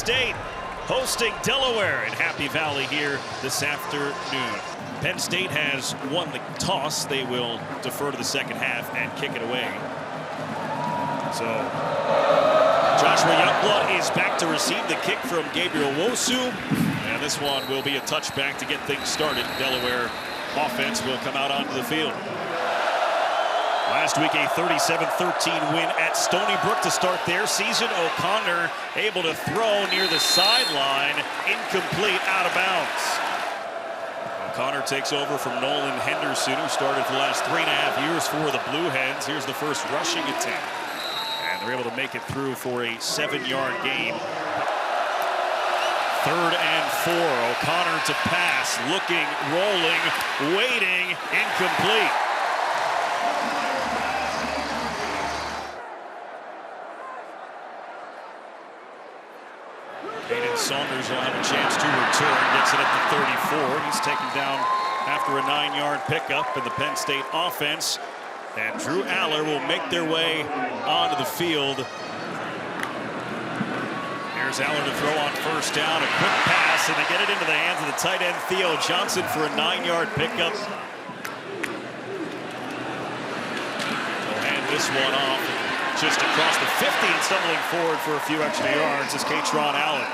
State hosting Delaware in Happy Valley here this afternoon. Penn State has won the toss. They will defer to the second half and kick it away. So Joshua Youngblood is back to receive the kick from Gabriel Wosu. And this one will be a touchback to get things started. Delaware offense will come out onto the field. Last week, a 37-13 win at Stony Brook to start their season. O'Connor able to throw near the sideline, incomplete, out of bounds. O'Connor takes over from Nolan Henderson, who started for the last 3.5 years for the Blue Hens. Here's the first rushing attempt. And they're able to make it through for a 7-yard gain. 3rd and 4. O'Connor to pass, looking, rolling, waiting, incomplete. Saunders will have a chance to return, gets it up to 34. He's taken down after a 9-yard pickup in the Penn State offense. And Drew Aller will make their way onto the field. Here's Aller to throw on first down, a quick pass, and they get it into the hands of the tight end Theo Johnson for a 9-yard pickup. They'll hand this one off just across the 50 and stumbling forward for a few extra yards is Katron Allen.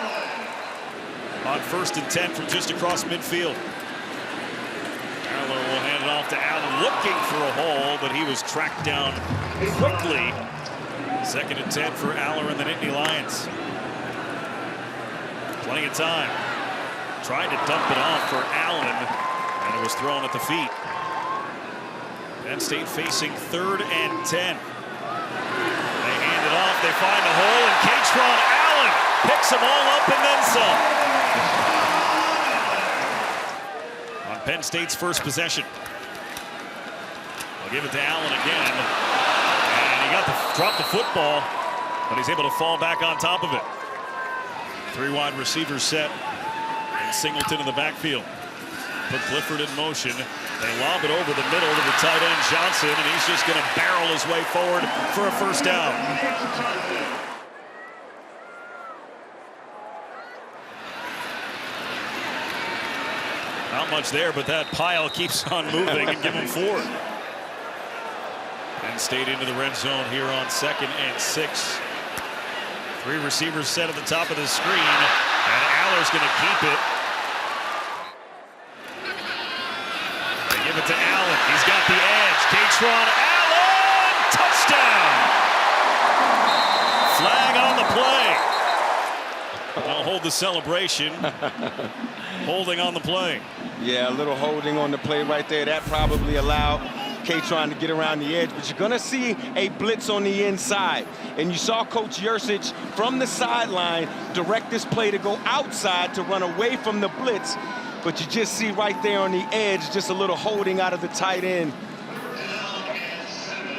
On 1st and 10 from just across midfield. Aller will hand it off to Allen, looking for a hole, but he was tracked down quickly. 2nd and 10 for Aller and the Nittany Lions. Plenty of time. Tried to dump it off for Allen, and it was thrown at the feet. Penn State facing 3rd and 10. They hand it off, they find a hole, and Katron Allen picks them all up and then some. On Penn State's first possession. They'll give it to Allen again. And he dropped the football, but he's able to fall back on top of it. 3 wide receivers set, and Singleton in the backfield. Put Clifford in motion. They lob it over the middle to the tight end Johnson, and he's just going to barrel his way forward for a first down. Not much there, but that pile keeps on moving and give them 4. Penn State into the red zone here on 2nd and 6. 3 receivers set at the top of the screen, and Aller's going to keep it. They give it to Allen. He's got the edge. Katron Allen! Touchdown! Flag on the play. I'll hold the celebration. Holding on the play. Yeah, a little holding on the play right there. That probably allowed Katron to get around the edge, but you're going to see a blitz on the inside. And you saw Coach Yurcich from the sideline direct this play to go outside to run away from the blitz. But you just see right there on the edge, just a little holding out of the tight end.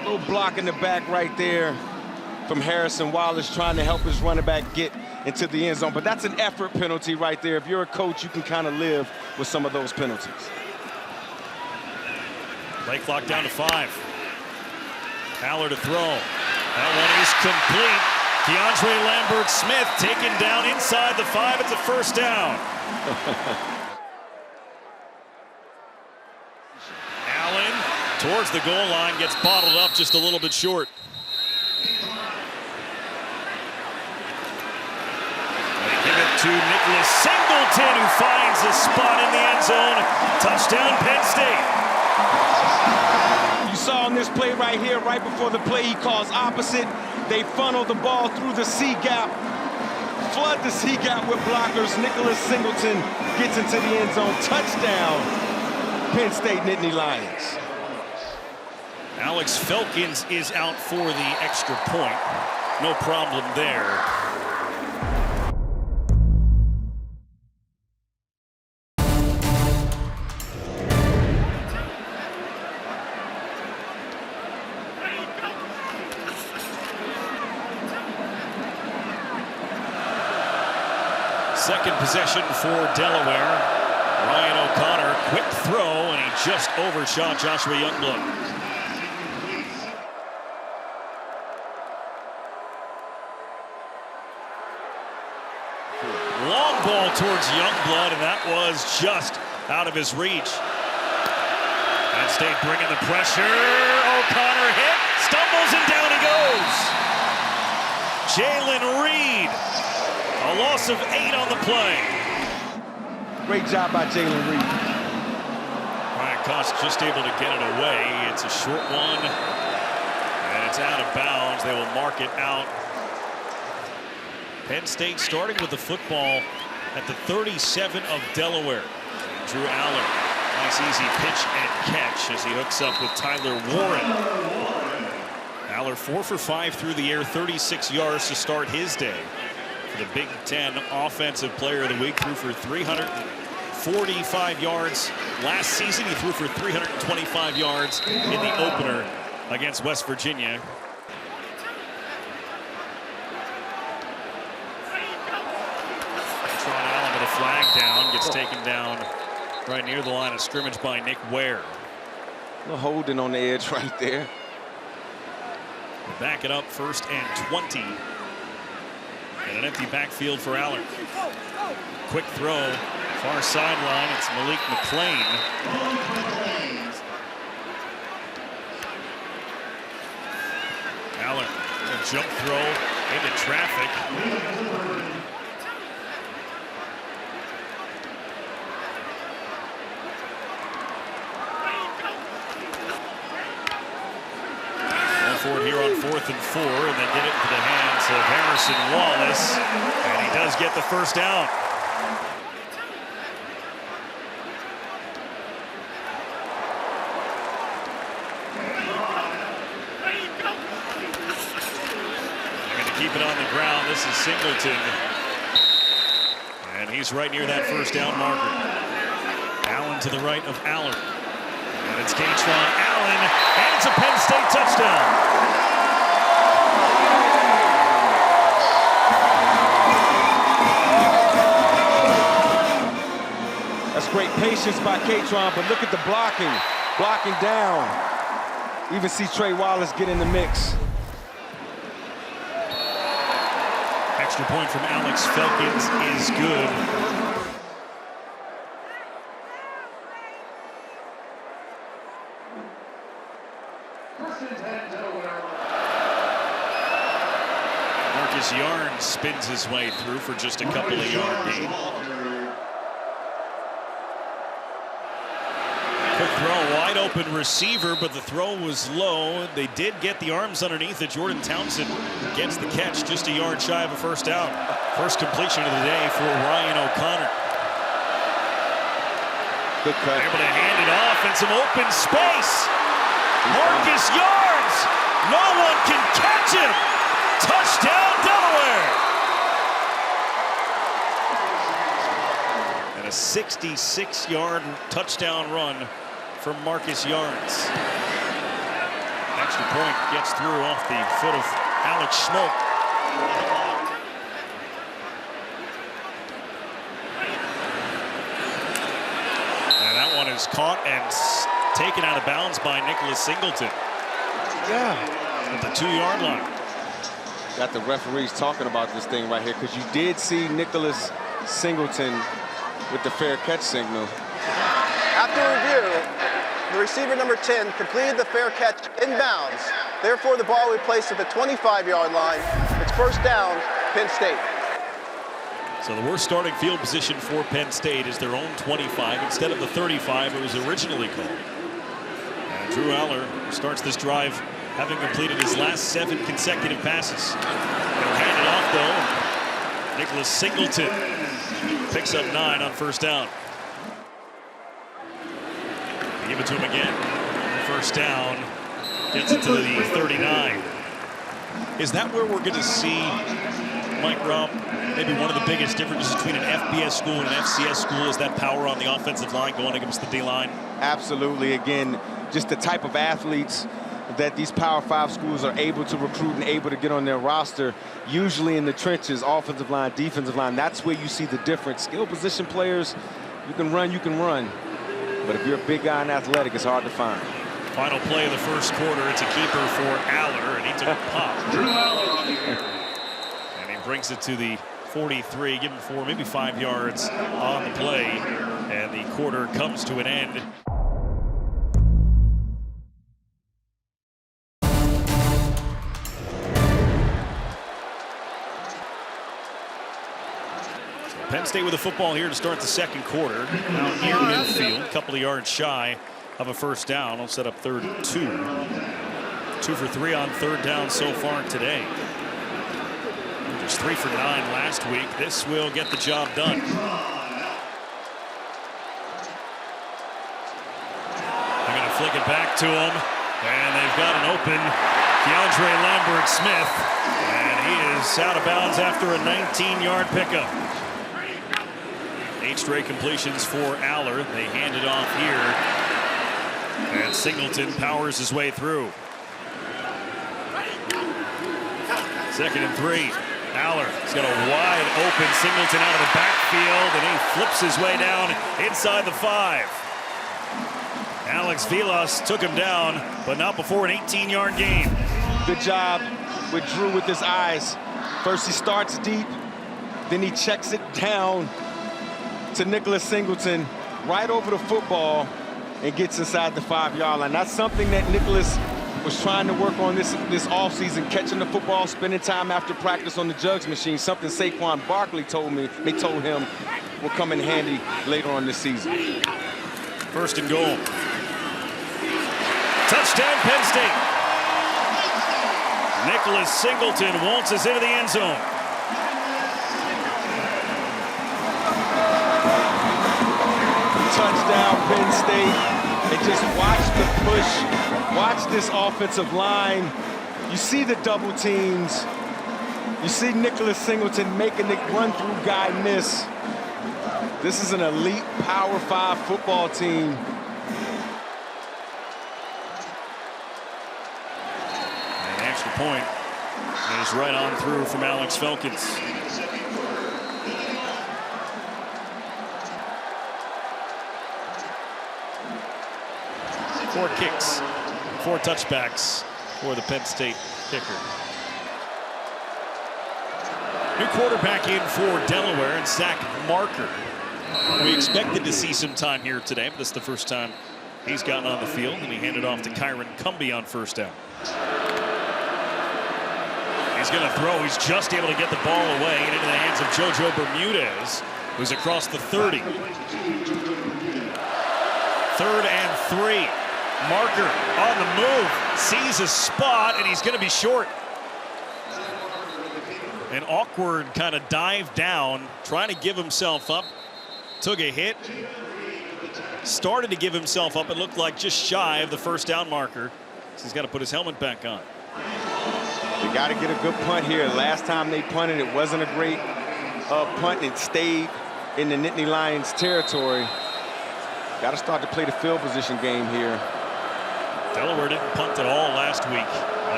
A little block in the back right there from Harrison Wallace trying to help his running back get into the end zone. But that's an effort penalty right there. If you're a coach, you can kind of live with some of those penalties. Play clock down to 5. Aller to throw. That one is complete. DeAndre Lambert-Smith taken down inside the 5. It's a first down. Allen towards the goal line, gets bottled up just a little bit short. They give it to Nicholas Singleton, who finds a spot in the end zone. Touchdown, Penn State. You saw on this play right here, right before the play he calls opposite. They funnel the ball through the C gap, flood the C gap with blockers. Nicholas Singleton gets into the end zone. Touchdown, Penn State Nittany Lions. Alex Felkins is out for the extra point. No problem there. Second possession for Delaware. Ryan O'Connor, quick throw, and he just overshot Joshua Youngblood. towards Youngblood, and that was just out of his reach. Penn State bringing the pressure. O'Connor hit, stumbles, and down he goes. Jalen Reed, a loss of 8 on the play. Great job by Jalen Reed. Ryan Koss just able to get it away. It's a short one, and it's out of bounds. They will mark it out. Penn State starting with the football at the 37 of Delaware. Drew Aller, nice easy pitch and catch as he hooks up with Tyler Warren. Aller 4 for 5 through the air, 36 yards to start his day. For the Big Ten Offensive Player of the Week, threw for 345 yards last season. He threw for 325 yards in the opener against West Virginia. Allen with a flag down, gets taken down right near the line of scrimmage by Nick Ware. A holding on the edge right there. Back it up, 1st and 20. And an empty backfield for Allen. Quick throw, far sideline. It's Malik McClain. Allen, a jump throw into traffic. Here on 4th and 4, and they get it into the hands of Harrison Wallace, and he does get the first down. They're going to keep it on the ground. This is Singleton, and he's right near that first down marker. Allen to the right of Aller. And it's Catron Allen, and it's a Penn State touchdown. That's great patience by Catron, but look at the blocking down. Even see Trey Wallace get in the mix. Extra point from Alex Felkins is good. Marcus Yarn spins his way through for just a couple of yard gain. Quick throw, wide open receiver, but the throw was low. They did get the arms underneath it. Jordan Townsend gets the catch, just a yard shy of a first down. First completion of the day for Ryan O'Connor. Good cut. Able to hand it off in some open space. Marcus Yarns, no one can catch him. Touchdown, Delaware. And a 66-yard touchdown run from Marcus Yarns. Extra point gets through off the foot of Alex Schmoke. And that one is caught and taken out of bounds by Nicholas Singleton. Yeah. At the 2-yard line. Got the referees talking about this thing right here, because you did see Nicholas Singleton with the fair catch signal. After review, the receiver number 10 completed the fair catch inbounds. Therefore, the ball will be placed at the 25-yard line. It's first down, Penn State. So the worst starting field position for Penn State is their own 25 instead of the 35 it was originally called. And Drew Aller starts this drive having completed his last 7 consecutive passes. He'll hand it off, though. Nicholas Singleton picks up 9 on first down. They give it to him again. First down. Gets it to the 39. Is that where we're going to see, Mike Robb, maybe one of the biggest differences between an FBS school and an FCS school is that power on the offensive line going against the D-line? Absolutely. Again, just the type of athletes that these Power 5 schools are able to recruit and able to get on their roster, usually in the trenches, offensive line, defensive line. That's where you see the difference. Skill position players, you can run. But if you're a big guy and athletic, it's hard to find. Final play of the first quarter. It's a keeper for Aller, and he took a pop. And he brings it to the 43, give him 4, maybe 5 yards on the play, and the quarter comes to an end. Penn State with the football here to start the second quarter. Out near midfield, a couple of yards shy of a first down. I'll set up 3rd and 2. 2 for 3 on 3rd down so far today. Just 3 for 9 last week. This will get the job done. They're going to flick it back to him, and they've got an open DeAndre Lambert-Smith, and he is out of bounds after a 19-yard pickup. 8 straight completions for Aller. They hand it off here, and Singleton powers his way through. 2nd and 3. Aller has got a wide open Singleton out of the backfield, and he flips his way down inside the 5. Alex Vilas took him down, but not before an 18-yard gain. Good job with Drew with his eyes. First he starts deep, then he checks it down to Nicholas Singleton right over the football and gets inside the 5-yard line. That's something that Nicholas was trying to work on this offseason, catching the football, spending time after practice on the jugs machine, something Saquon Barkley told him will come in handy later on this season. 1st and goal. Touchdown, Penn State. Nicholas Singleton wants us into the end zone. Touchdown, Penn State. And just watch the push. Watch this offensive line. You see the double teams. You see Nicholas Singleton making the run-through guy miss. This is an elite Power 5 football team. An extra point is right on through from Alex Felkins. 4 kicks, 4 touchbacks for the Penn State kicker. New quarterback in for Delaware, and Zach Marker. We expected to see some time here today, but this is the first time he's gotten on the field, and he handed off to Kyron Cumbie on 1st down. He's going to throw. He's just able to get the ball away and into the hands of JoJo Bermudez, who's across the 30. 3rd and 3. Marker on the move, sees a spot, and he's going to be short. An awkward kind of dive down, trying to give himself up. Took a hit. Started to give himself up. It looked like just shy of the 1st down marker. So he's got to put his helmet back on. They got to get a good punt here. Last time they punted, it wasn't a great punt. It stayed in the Nittany Lions territory. Got to start to play the field position game here. Delaware didn't punt at all last week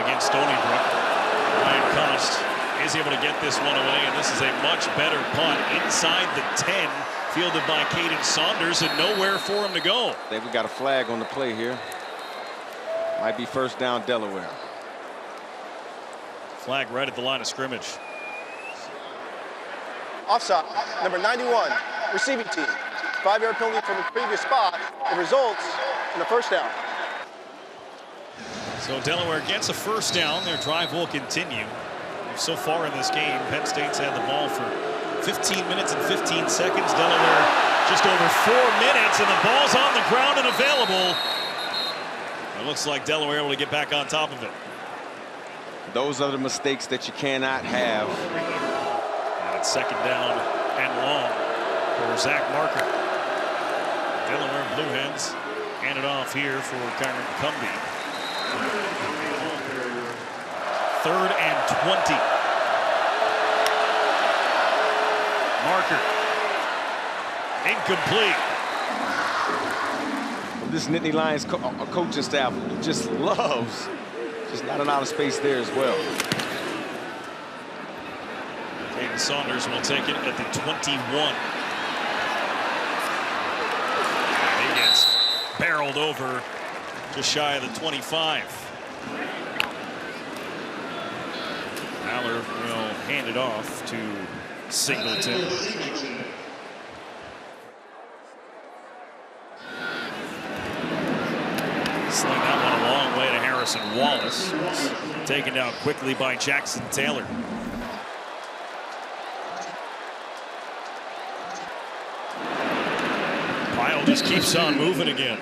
against Stony Brook. Ryan Cost is able to get this one away, and this is a much better punt inside the 10, fielded by Caden Saunders, and nowhere for him to go. They've got a flag on the play here. Might be 1st down Delaware. Flag right at the line of scrimmage. Offside, number 91, receiving team. 5-yard penalty from the previous spot. It results in a 1st down. So Delaware gets a 1st down. Their drive will continue. So far in this game, Penn State's had the ball for 15 minutes and 15 seconds. Delaware just over 4 minutes, and the ball's on the ground and available. It looks like Delaware able to get back on top of it. Those are the mistakes that you cannot have. And it's 2nd down and long for Zach Marker. Delaware Blue Hens hand it off here for Kyron Cumbie. 3rd and 20. Marker. Incomplete. This Nittany Lions coaching staff just loves. Just not a lot of space there as well. Caden Saunders will take it at the 21. And he gets barreled over just shy of the 25. Aller will hand it off to Singleton. Sling that one a long way to Harrison Wallace. Taken down quickly by Jackson Taylor. Pyle just keeps on moving again.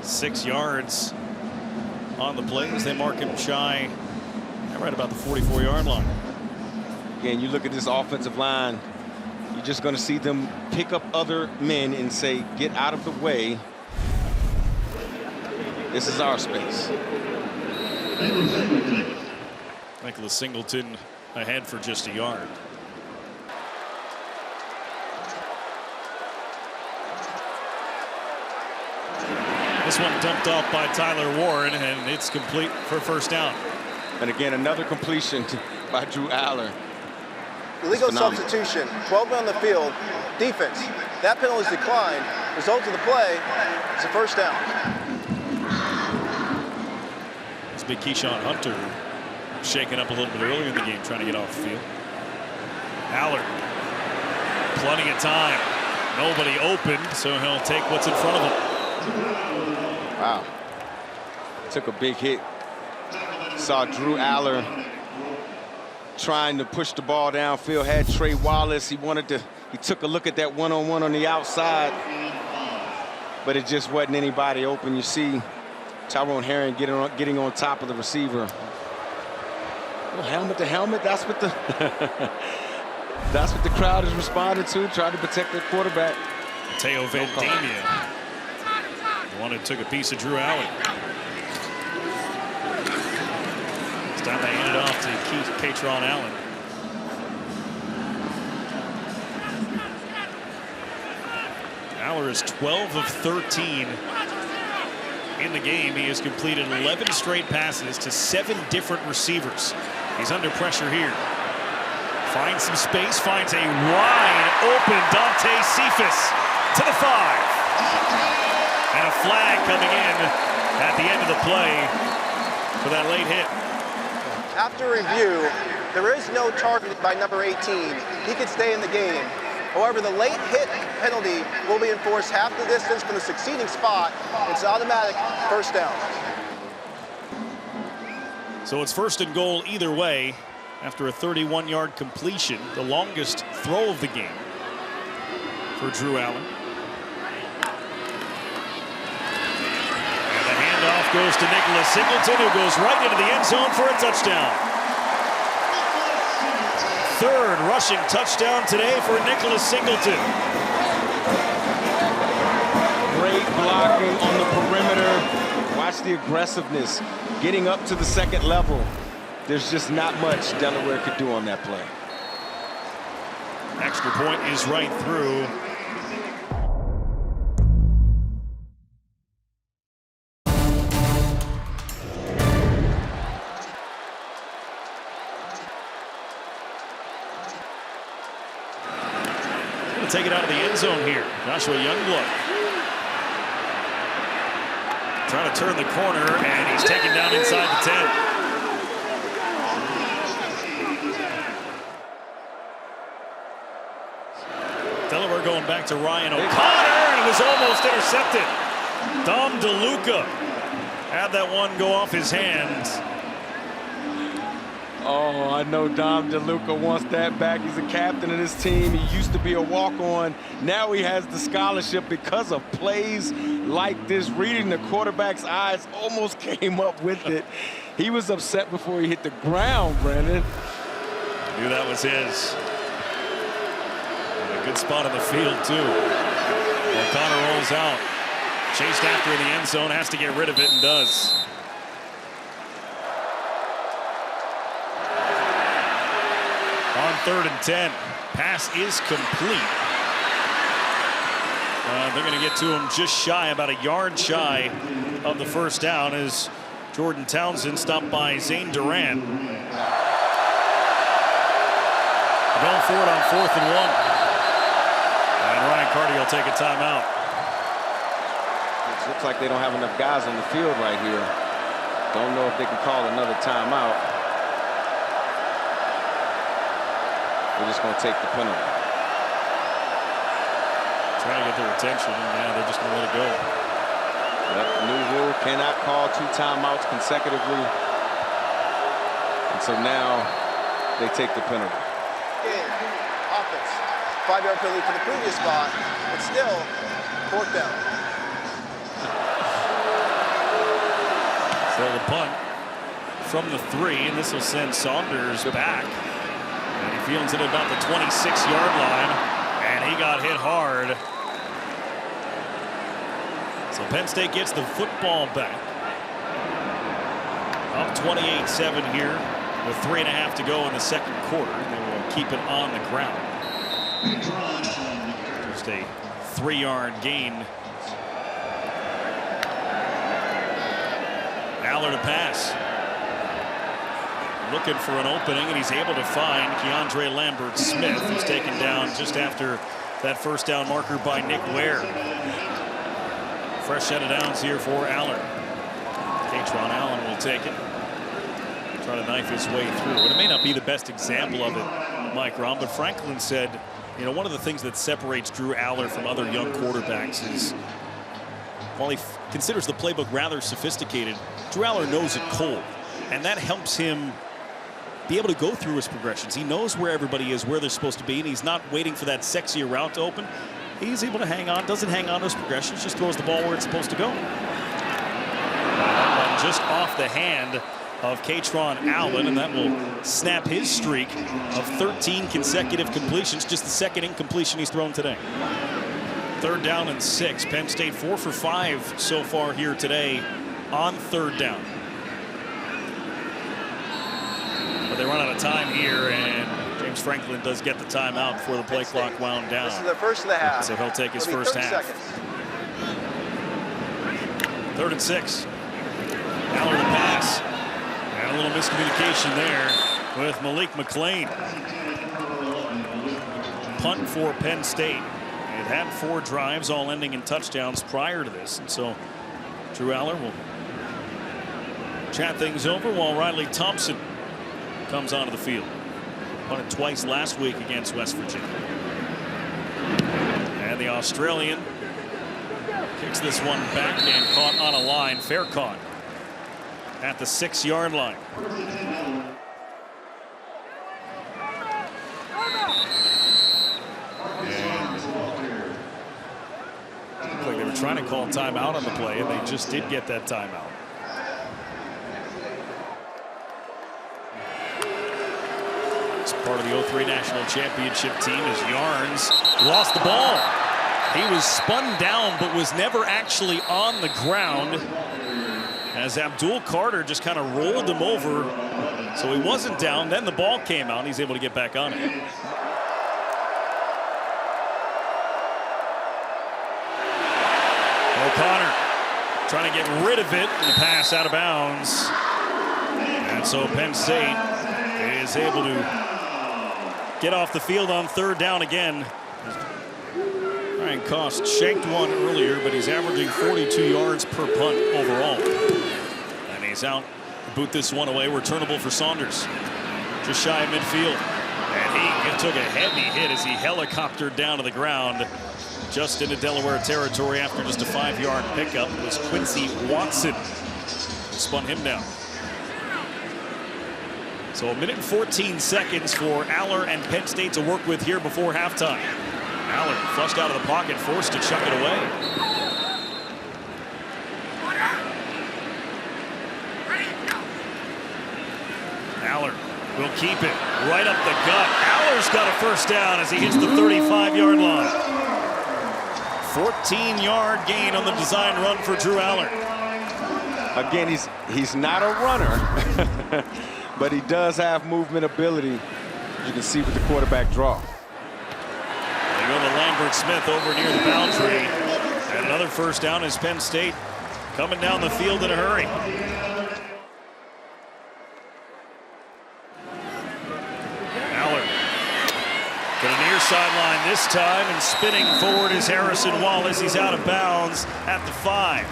6 yards on the play as they mark him shy right about the 44-yard line. Again, you look at this offensive line, you're just going to see them pick up other men and say, get out of the way. This is our space. Nicholas Singleton ahead for just a yard. This one dumped off by Tyler Warren, and it's complete for first down. And again, another completion by Drew Aller. Illegal substitution, 12 men on the field. Defense, that penalty's declined. Result of the play is a first down. It's big Keyshawn Hunter shaken up a little bit earlier in the game, trying to get off the field. Aller, plenty of time. Nobody open, so he'll take what's in front of him. Wow. Took a big hit. Saw Drew Aller trying to push the ball downfield. Had Trey Wallace. He took a look at that one-on-one on the outside, but it just wasn't anybody open. You see Tyrone Herring getting on top of the receiver. Well, helmet to helmet. That's what the that's what the crowd is responding to. Trying to protect their quarterback. Mateo Vandemia, the one who took a piece of Drew Aller. This time they hand it off to Katron Allen. Aller is 12 of 13 in the game. He has completed 11 straight passes to 7 different receivers. He's under pressure here. Finds some space, finds a wide open Dante Cephas to the 5. And a flag coming in at the end of the play for that late hit. After review, there is no targeting by number 18. He could stay in the game. However, the late hit penalty will be enforced half the distance from the succeeding spot. It's automatic first down. So it's first and goal either way after a 31-yard completion, the longest throw of the game for Drew Aller. And the handoff goes to Nicholas Singleton, who goes right into the end zone for a touchdown. Third rushing touchdown today for Nicholas Singleton. Great blocking on the perimeter. Watch the aggressiveness. Getting up to the second level. There's just not much Delaware could do on that play. Extra point is right through. Going to take it out of the end zone here. Joshua Youngblood trying to turn the corner, and he's taken down inside the 10. Delaware going back to Ryan O'Connor, and it was almost intercepted. Dom DeLuca had that one go off his hands. Oh, I know Dom DeLuca wants that back. He's a captain of this team. He used to be a walk-on. Now he has the scholarship because of plays like this. Reading the quarterback's eyes, almost came up with it. He was upset before he hit the ground, Brandon. Knew that was his. And a good spot in the field, too. O'Connor rolls out. Chased after in the end zone, has to get rid of it, and does. On 3rd and 10, pass is complete. They're going to get to him just shy, about a yard shy of the first down, as Jordan Townsend stopped by Zane Duran. Going for it on 4th and 1. And Ryan Carty will take a timeout. It looks like they don't have enough guys on the field right here. Don't know if they can call another timeout. They're just going to take the penalty. Trying to get their attention, and now they're just going to let it go. Yep, new rule, cannot call 2 timeouts consecutively. And so now they take the penalty. Game, offense, 5-yard penalty for the previous spot, but still 4th down. So the punt from the 3, and this will send Saunders back. And he fields it about the 26-yard line, and he got hit hard. So Penn State gets the football back. Up 28-7 here with 3.5 to go in the second quarter. They will keep it on the ground. Just a 3-yard gain. Aller to pass. Looking for an opening, and he's able to find Keandre Lambert-Smith, who's taken down just after that first down marker by Nick Ware. Fresh set of downs here for Aller. Katron Allen will take it. Try to knife his way through. And it may not be the best example of it, Mike Rom, but Franklin said, you know, one of the things that separates Drew Aller from other young quarterbacks is, while he considers the playbook rather sophisticated, Drew Aller knows it cold. And that helps him be able to go through his progressions. He knows where everybody is, where they're supposed to be, and he's not waiting for that sexier route to open. He's able to hang on, doesn't hang on to his progressions, just throws the ball where it's supposed to go. And just off the hand of Katron Allen, and that will snap his streak of 13 consecutive completions, just the second incompletion he's thrown today. 3rd down and 6. Penn State 4 for 5 so far here today on 3rd down. But they run out of time here, and James Franklin does get the timeout before the play clock wound down. This is the first of the half. So he'll take his first half. 3rd and 6. Aller to pass. And a little miscommunication there with Malik McClain. Punt for Penn State. It had 4 drives, all ending in touchdowns prior to this. And so Drew Aller will chat things over while Riley Thompson comes onto the field. Won it twice last week against West Virginia. And the Australian kicks this one back and caught on a line. Fair caught at the 6-yard line. Like they were trying to call timeout on the play, and they just did get that timeout. It's part of the 03 National Championship team as Yarns lost the ball. He was spun down but was never actually on the ground as Abdul Carter just kind of rolled him over. So he wasn't down. Then the ball came out and he's able to get back on it. O'Connor trying to get rid of it, and the pass out of bounds. And so Penn State is able to get off the field on 3rd down again. Ryan Cost shanked one earlier, but he's averaging 42 yards per punt overall. And he's out to boot this one away. Returnable for Saunders. Just shy of midfield. And he took a heavy hit as he helicoptered down to the ground. Just into Delaware territory after just a 5-yard pickup. It was Quincy Watson who spun him down. So 1 minute and 14 seconds for Aller and Penn State to work with here before halftime. Aller flushed out of the pocket, forced to chuck it away. Aller will keep it right up the gut. Aller's got a first down as he hits the 35-yard line. 14-yard gain on the design run for Drew Aller. Again, he's not a runner, but he does have movement ability. You can see with the quarterback draw. They go to Lambert-Smith over near the boundary. And another first down as Penn State coming down the field in a hurry. Aller to the near sideline this time, and spinning forward is Harrison Wallace. He's out of bounds at the 5.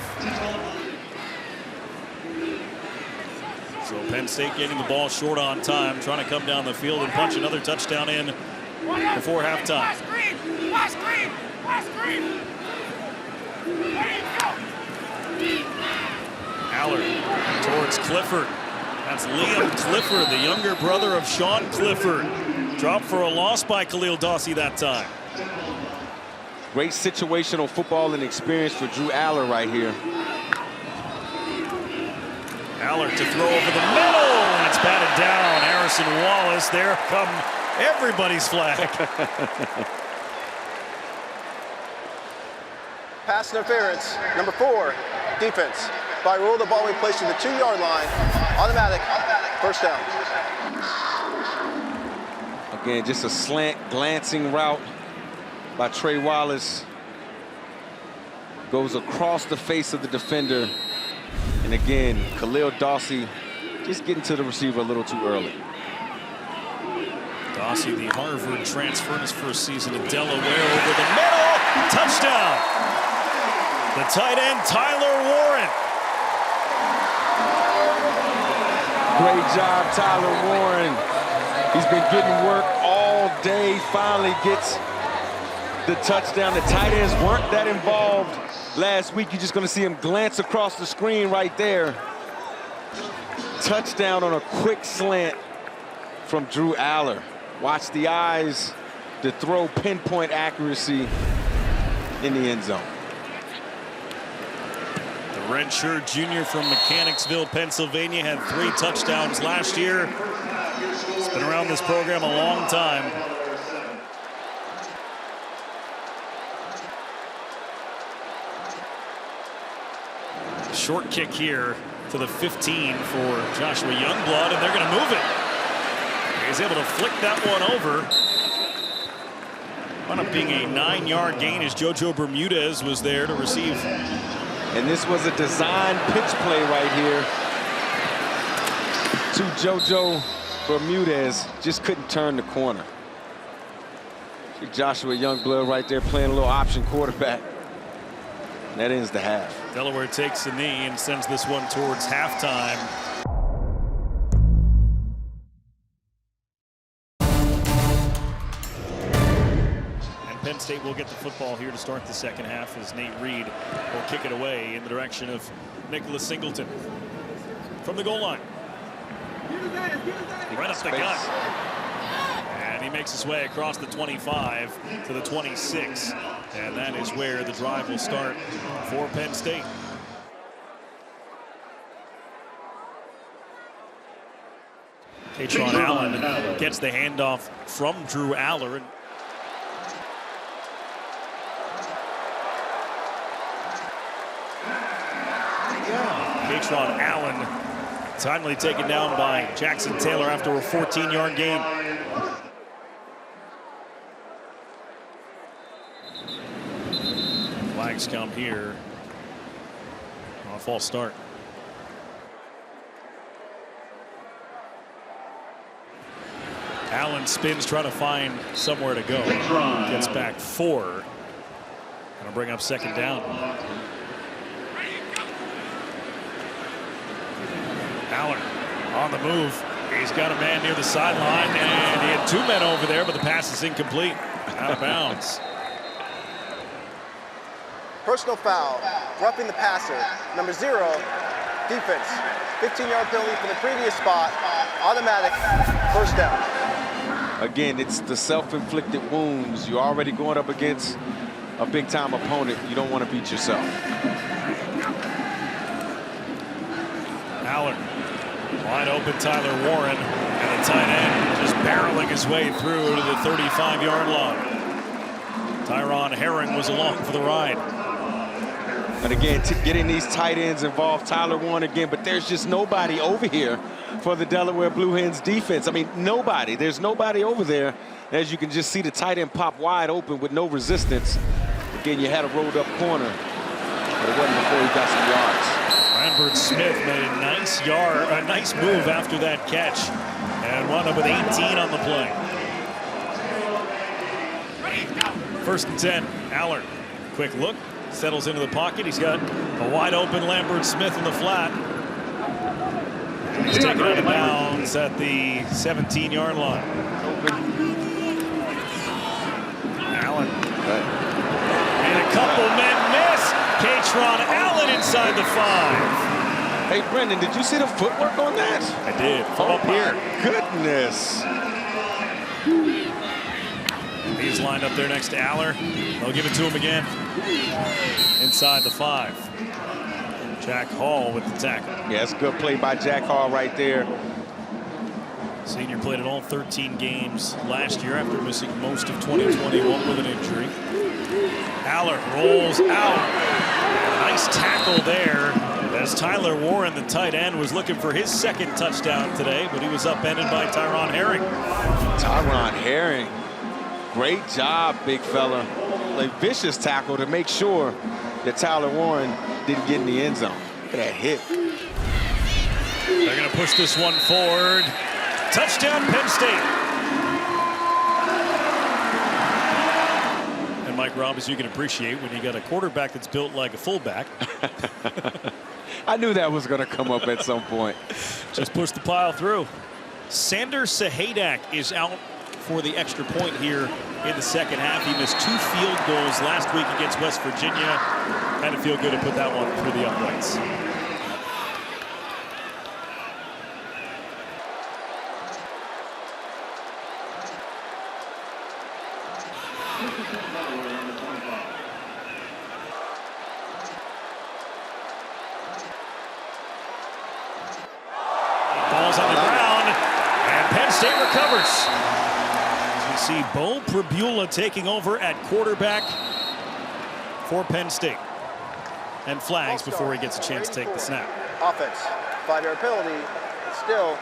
So Penn State getting the ball short on time, trying to come down the field and punch another touchdown in before halftime. Allard towards Clifford. That's Liam Clifford, the younger brother of Sean Clifford. Dropped for a loss by Khalil Dawsey that time. Great situational football and experience for Drew Allard right here. Allard to throw over the middle, and it's batted down. Harrison Wallace, there come everybody's flag. Pass interference, number 4, defense. By rule, the ball will be placed in the 2-yard line. Automatic, first down. Again, just a slant, glancing route by Trey Wallace. Goes across the face of the defender. And again, Khalil Dawsey just getting to the receiver a little too early. Dawsey, the Harvard transfer in his first season at Delaware, over the middle. Touchdown. The tight end, Tyler Warren. Great job, Tyler Warren. He's been getting work all day, finally gets the touchdown. The tight ends weren't that involved last week. You're just going to see him glance across the screen right there. Touchdown on a quick slant from Drew Allard. Watch the eyes, the throw, pinpoint accuracy in the end zone. The redshirt junior from Mechanicsville, Pennsylvania, had 3 touchdowns last year. He's been around this program a long time. Short kick here to the 15 for Joshua Youngblood, and they're going to move it. He's able to flick that one over. Wound up being a 9-yard gain as JoJo Bermudez was there to receive. And this was a design pitch play right here to JoJo Bermudez. Just couldn't turn the corner. See Joshua Youngblood right there playing a little option quarterback. And that ends the half. Delaware takes the knee and sends this one towards halftime. And Penn State will get the football here to start the second half as Nate Reed will kick it away in the direction of Nicholas Singleton from the goal line. Right up the gut. And he makes his way across the 25 to the 26. And that is where the drive will start for Penn State. Katron Allen gets the handoff from Drew Allard. Katron Allen timely taken down by Jackson Taylor after a 14-yard gain. Flags come here on a false start. Allen spins, trying to find somewhere to go. Gets back 4. Gonna bring up second down. Allen on the move. He's got a man near the sideline, and he had 2 men over there, but the pass is incomplete. Out of bounds. Personal foul, roughing the passer. Number 0, defense. 15-yard penalty for the previous spot. Automatic, first down. Again, it's the self-inflicted wounds. You're already going up against a big-time opponent. You don't want to beat yourself. Allard, wide open Tyler Warren, and the tight end just barreling his way through to the 35-yard line. Tyron Herring was along for the ride. And again, getting these tight ends involved, Tyler Warren again, but there's just nobody over here for the Delaware Blue Hens defense. I mean, nobody. There's nobody over there. As you can just see the tight end pop wide open with no resistance. Again, you had a rolled up corner, but it wasn't before he got some yards. Lambert Smith made a nice move after that catch and wound up with 18 on the play. First and 10, Allard. Quick look, settles into the pocket. He's got a wide open Lambert Smith in the flat. He's taken out of bounds at the 17-yard line. And a couple men miss. Katron Allen inside the 5. Hey, Brendan, did you see the footwork on that? I did. From up here. Goodness. He's lined up there next to Aller. They'll give it to him again. Inside the 5. Jack Hall with the tackle. Yeah, it's a good play by Jack Hall right there. Senior played in all 13 games last year after missing most of 2021 with an injury. Aller rolls out. Nice tackle there as Tyler Warren, the tight end, was looking for his second touchdown today, but he was upended by Tyron Herring. Tyron Herring. Great job, big fella. A vicious tackle to make sure that Tyler Warren didn't get in the end zone. Look at that hit. They're going to push this one forward. Touchdown, Penn State. And Mike Robb, as you can appreciate, when you got a quarterback that's built like a fullback. I knew that was going to come up at some point. Just push the pile through. Sander Sahadak is out for the extra point here in the second half. He missed 2 field goals last week against West Virginia. Had to feel good to put that one through the uprights. Ball's on the ground, and Penn State recovers. As you see, Bo Pribula taking over at quarterback for Penn State. And flags before he gets a chance to take the snap. Offense, 5-yard penalty, still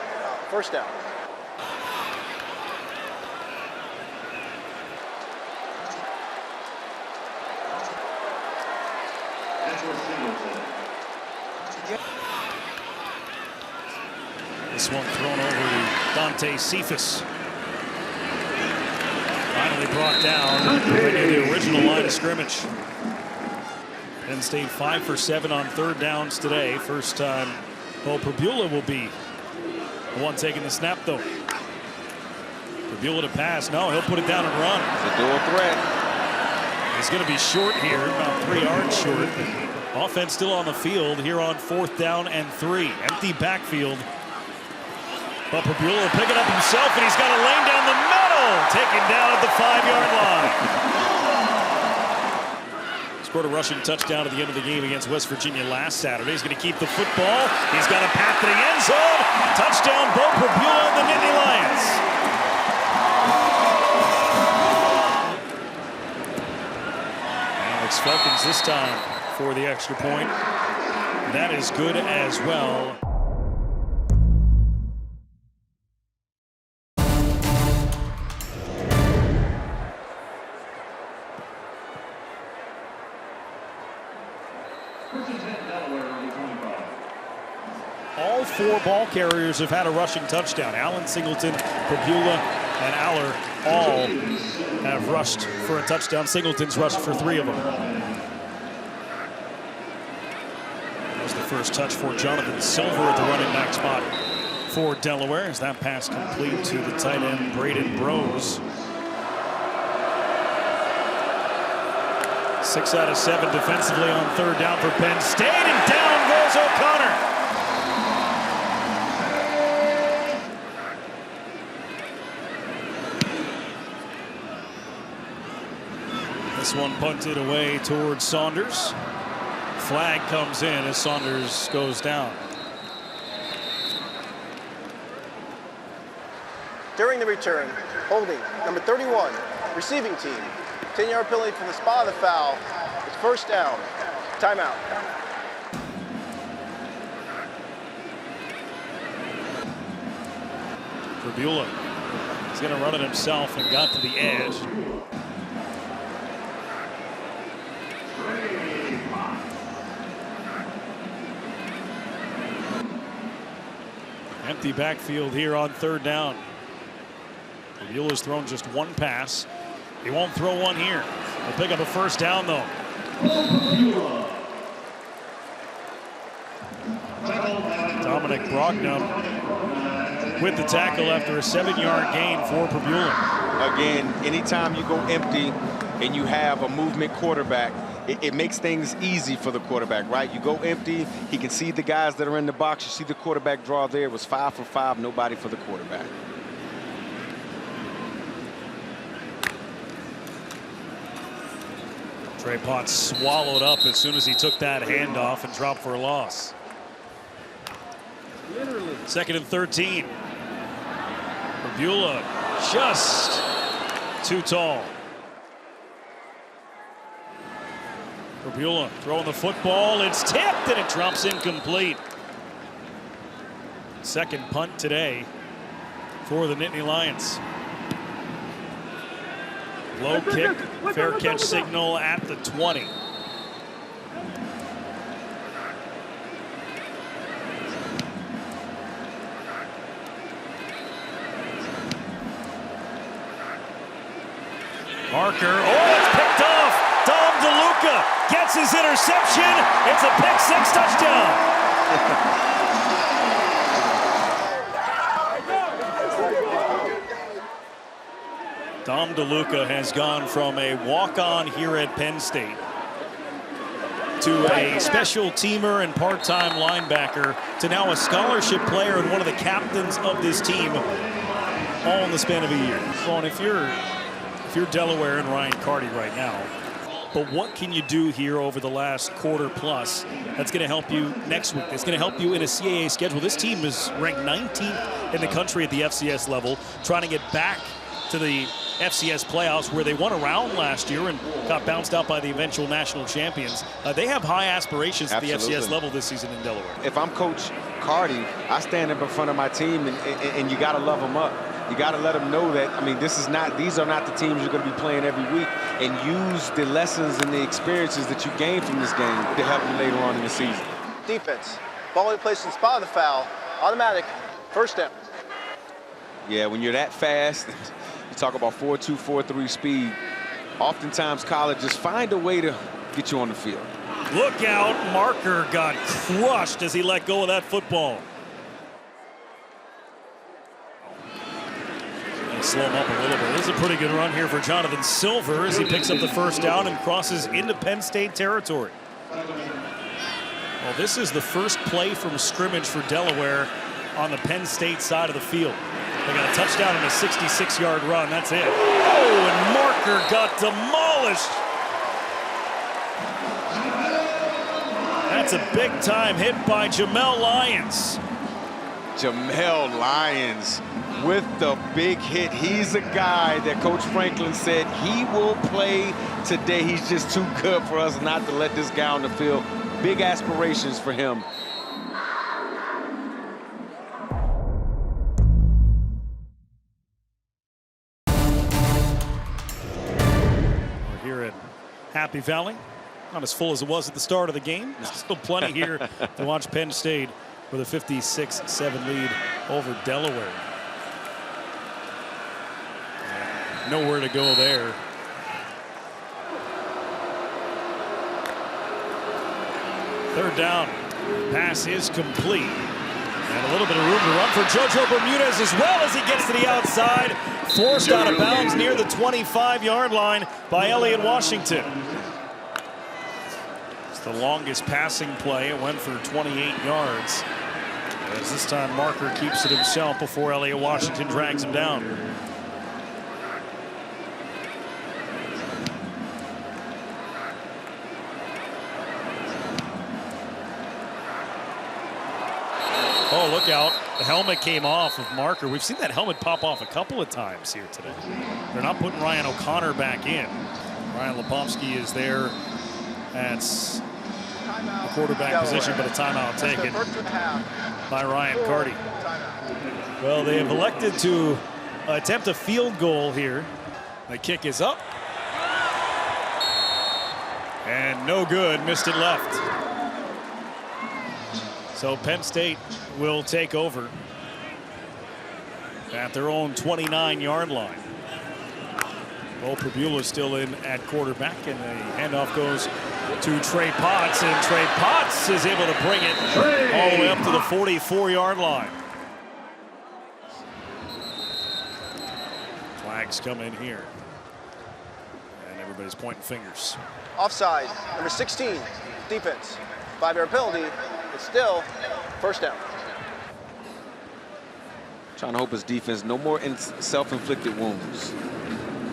first down. This one thrown over to Dante Cephas. Finally brought down to the original line of scrimmage. Penn State 5 for 7 on third downs today. First time Bo Pribula will be the one taking the snap, though. Pribula to pass. No, he'll put it down and run. It's a dual threat. He's going to be short here, about 3 yards short. Offense still on the field here on 4th down and 3. Empty backfield. But Pribula will pick it up himself, and he's got a lane down the middle. Taken down at the 5-yard line. Scored a rushing touchdown at the end of the game against West Virginia last Saturday. He's going to keep the football. He's got a path to the end zone. Touchdown, Bo Pribula and the Nittany Lions. Alex Felkins this time for the extra point. That is good as well. All 4 ball carriers have had a rushing touchdown. Allen, Singleton, Pribula, and Aller all have rushed for a touchdown. Singleton's rushed for 3 of them. That was the first touch for Jonathan Silver at the running back spot for Delaware, as that pass complete to the tight end, Braden Brose. 6 out of 7 defensively on third down for Penn State, and down goes O'Connor. This one punted away towards Saunders. Flag comes in as Saunders goes down. During the return, holding number 31, receiving team. 10-yard penalty from the spot of the foul. It's first down. Timeout. Pribula is going to run it himself and got to the edge. Empty backfield here on third down. Pribula's thrown just 1 pass. He won't throw one here. He'll pick up a first down, though. Dominic Brognum with the tackle after a 7-yard gain for Pribula. Again, anytime you go empty and you have a movement quarterback, it makes things easy for the quarterback, right? You go empty, he can see the guys that are in the box. You see the quarterback draw there. It was 5 for 5, nobody for the quarterback. Trey Potts swallowed up as soon as he took that handoff and dropped for a loss. 2nd and 13. Beulah just too tall. Beulah throwing the football. It's tipped and it drops incomplete. 2nd punt today for the Nittany Lions. Low kick, fair catch signal at the 20. Marker, oh, it's picked off. Dom DeLuca gets his interception. It's a pick 6 touchdown. Dom DeLuca has gone from a walk-on here at Penn State to a special teamer and part-time linebacker to now a scholarship player and one of the captains of this team, all in the span of a year. So if you're Delaware and Ryan Carty right now, but what can you do here over the last quarter plus that's going to help you next week? That's going to help you in a CAA schedule. This team is ranked 19th in the country at the FCS level, trying to get back to the FCS playoffs where they won a round last year and got bounced out by the eventual national champions. They have high aspirations at the FCS level this season in Delaware. If I'm Coach Carty, I stand up in front of my team and you got to love them up. You got to let them know that, I mean, these are not the teams you're going to be playing every week, and use the lessons and the experiences that you gain from this game to help you later on in the season. Defense, ball in place and spot of the foul, automatic, first down. Yeah, when you're that fast, you talk about 4.2, 4.3 speed. Oftentimes colleges find a way to get you on the field. Look out, Marker got crushed as he let go of that football. Slow him up a little bit. This is a pretty good run here for Jonathan Silver as he picks up the first down and crosses into Penn State territory. Well, this is the first play from scrimmage for Delaware on the Penn State side of the field. They got a touchdown and a 66-yard run. That's it. Oh, and Marker got demolished. That's a big-time hit by Jamel Lyons. Jamel Lyons with the big hit. He's a guy that Coach Franklin said he will play today. He's just too good for us not to let this guy on the field. Big aspirations for him. We're here at Happy Valley. Not as full as it was at the start of the game. There's still plenty here to watch Penn State with a 56-7 lead over Delaware. Nowhere to go there. Third down. Pass is complete. And a little bit of room to run for JoJo Bermudez as well as he gets to the outside. Forced out of bounds near the 25-yard line by Elliott Washington. It's the longest passing play. It went for 28 yards. As this time Marker keeps it himself before Elliott Washington drags him down. Oh, look out. The helmet came off of Marker. We've seen that helmet pop off a couple of times here today. They're not putting Ryan O'Connor back in. Ryan Lepomsky is there at the quarterback position, but a timeout taken by Ryan Carty. Well, they have elected to attempt a field goal here. The kick is up. And no good. Missed it left. So Penn State will take over at their own 29-yard line. Well, Beulah is still in at quarterback, and the handoff goes to Trey Potts, and Trey Potts is able to bring it all the way up to the 44-yard line. Flags come in here. And everybody's pointing fingers. Offside, number 16, defense. 5-yard penalty. It's still first down. Trying to hope his defense, no more self-inflicted wounds.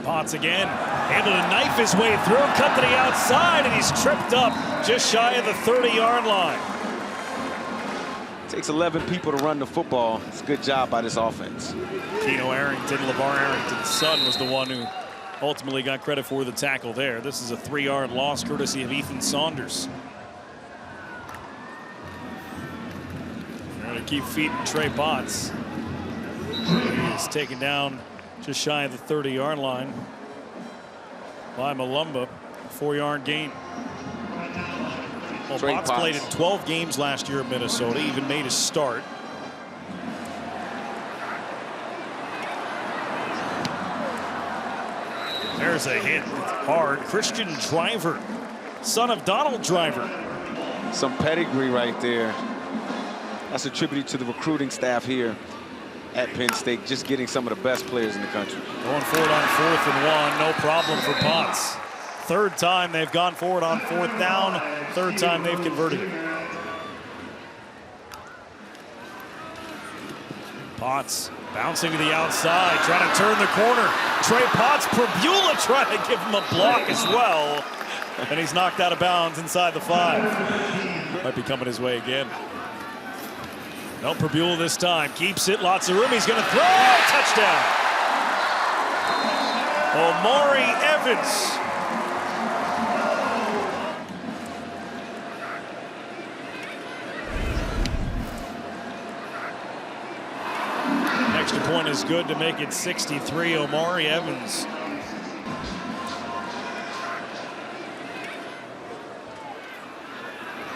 Potts again, able to knife his way through, cut to the outside, and he's tripped up just shy of the 30-yard line. Takes 11 people to run the football. It's a good job by this offense. Keno Arrington, LeVar Arrington's son, was the one who ultimately got credit for the tackle there. This is a 3-yard loss courtesy of Ethan Saunders. Trying to keep feeding Trey Potts. He's taken down just shy of the 30-yard line by Malumba. 4-yard gain. Well, Potts played in 12 games last year at Minnesota, even made a start. There's a hit hard. Christian Driver, son of Donald Driver. Some pedigree right there. That's attributed to the recruiting staff here at Penn State, just getting some of the best players in the country. Going forward on 4th and 1, no problem for Potts. Third time they've gone forward on 4th down. Third time they've converted it. Potts bouncing to the outside, trying to turn the corner. Trey Potts, Prabula trying to give him a block as well. And he's knocked out of bounds inside the 5. Might be coming his way again. No, Prabula this time keeps it, lots of room. He's going to throw, touchdown. Omari Evans. Extra point is good to make it 63. Omari Evans.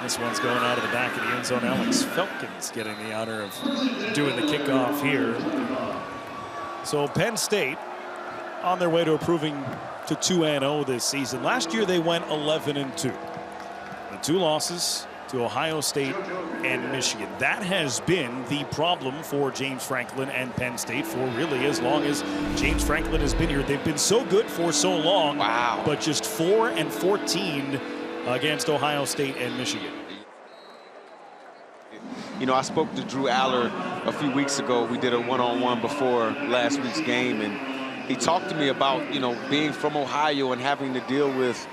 This one's going out of the back of the end zone. Alex Felkins getting the honor of doing the kickoff here. So Penn State on their way to improving to 2-0 this season. Last year they went 11-2. The 2 losses to Ohio State and Michigan. That has been the problem for James Franklin and Penn State for really as long as James Franklin has been here. They've been so good for so long. Wow. But just 4-14 against Ohio State and Michigan. You know, I spoke to Drew Aller a few weeks ago. We did a one-on-one before last week's game, and he talked to me about, you know, being from Ohio and having to deal with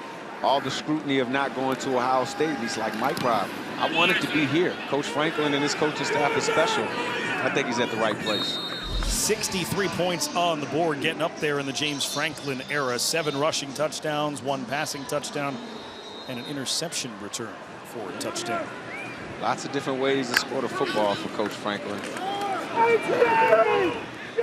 all the scrutiny of not going to Ohio State. He's like, Mike Rob, I wanted to be here. Coach Franklin and his coaching staff is special. I think he's at the right place. 63 points on the board, getting up there in the James Franklin era. 7 rushing touchdowns, 1 passing touchdown, and an interception return for a touchdown. Lots of different ways to score the football for Coach Franklin.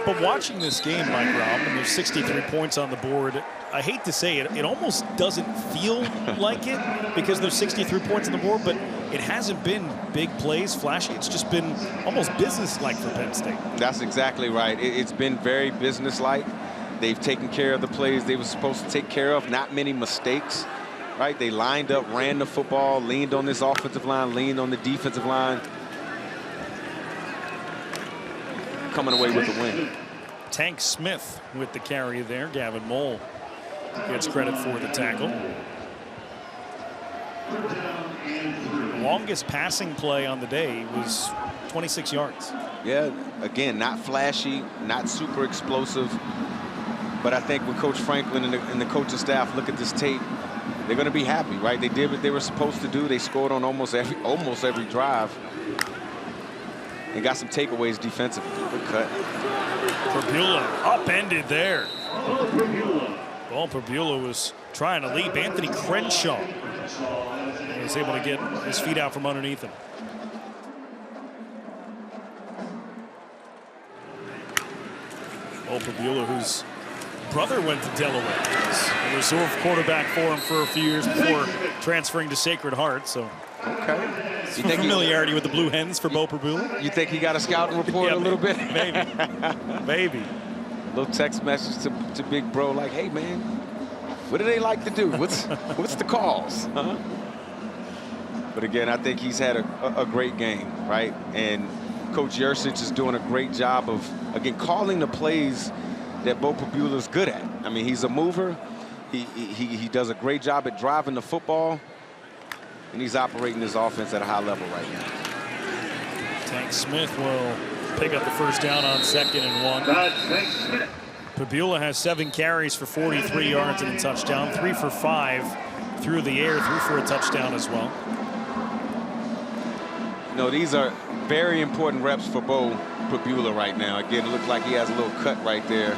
But watching this game, Mike Rob, and there's 63 points on the board, I hate to say it, it almost doesn't feel like it because there's 63 points on the board, but it hasn't been big plays, flashy. It's just been almost business-like for Penn State. That's exactly right. It's been very business-like. They've taken care of the plays they were supposed to take care of, not many mistakes. Right, they lined up, ran the football, leaned on this offensive line, leaned on the defensive line. Coming away with the win. Tank Smith with the carry there. Gavin Mole gets credit for the tackle. Longest passing play on the day was 26 yards. Yeah, again, not flashy, not super explosive. But I think when Coach Franklin and the coaching staff look at this tape, they're going to be happy, right? They did what they were supposed to do. They scored on almost every drive. And got some takeaways defensively. Good cut. Prabula upended there. Well, Prabula was trying to leap. Anthony Crenshaw was able to get his feet out from underneath him. Well, Prabula, whose brother went to Delaware. He was a reserve quarterback for him for a few years before transferring to Sacred Heart. So, okay. Some familiarity with the Blue Hens for Bo Prabula. You think he got a scouting report a little bit? Maybe. Maybe. A little text message to Big Bro like, hey, man, what do they like to do? What's the calls? Huh? But again, I think he's had a great game, right? And Coach Yurcich is doing a great job of, again, calling the plays that Bo Prabula is good at. I mean, he's a mover. He does a great job at driving the football, and he's operating his offense at a high level right now. Tank Smith will pick up the first down on 2nd and 1. Pabula has 7 carries for 43 yards and a touchdown, 3 for 5 through the air, 3 for a touchdown as well. No, these are very important reps for Bo Pabula right now. Again, it looks like he has a little cut right there.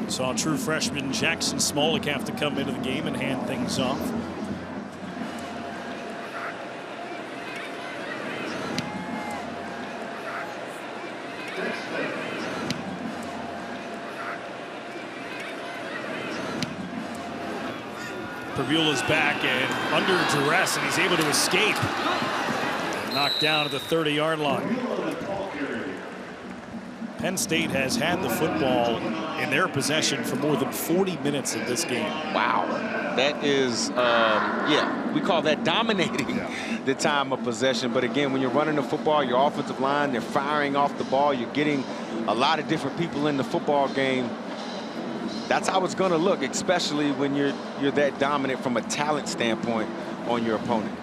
Saw true freshman Jackson Smolik have to come into the game and hand things off. Pabula's back and under duress, and he's able to escape. Knocked down at the 30-yard line. Penn State has had the football in their possession for more than 40 minutes of this game. Wow. That is, yeah, we call that dominating the time of possession. But again, when you're running the football, your offensive line, they're firing off the ball. You're getting a lot of different people in the football game. That's how it's going to look, especially when you're that dominant from a talent standpoint on your opponent.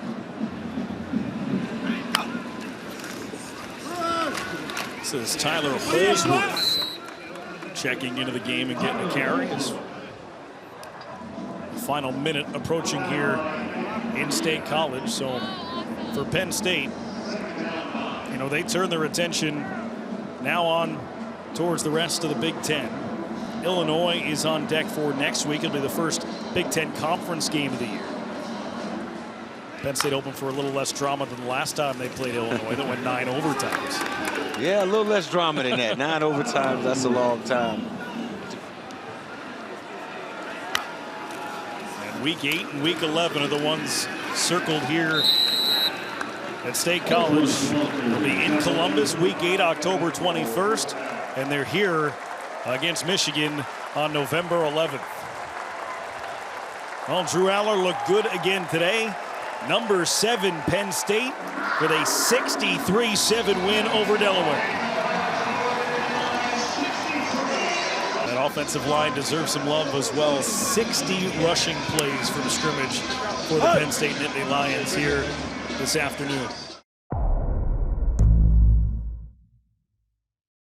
This is Tyler Holsworth checking into the game and getting a carry. His final minute approaching here in State College. So for Penn State, you know, they turn their attention now on towards the rest of the Big Ten. Illinois is on deck for next week. It'll be the first Big Ten conference game of the year. Penn State opened for a little less drama than the last time they played Illinois. That went 9 overtimes. Yeah, a little less drama than that. 9 overtimes, that's a long time. And week 8 and week 11 are the ones circled here at State College. They'll be in Columbus week 8, October 21st. And they're here against Michigan on November 11th. Well, Drew Aller looked good again today. Number 7 Penn State with a 63-7 win over Delaware. That offensive line deserves some love as well. 60 rushing plays from scrimmage for the Penn State Nittany Lions here this afternoon.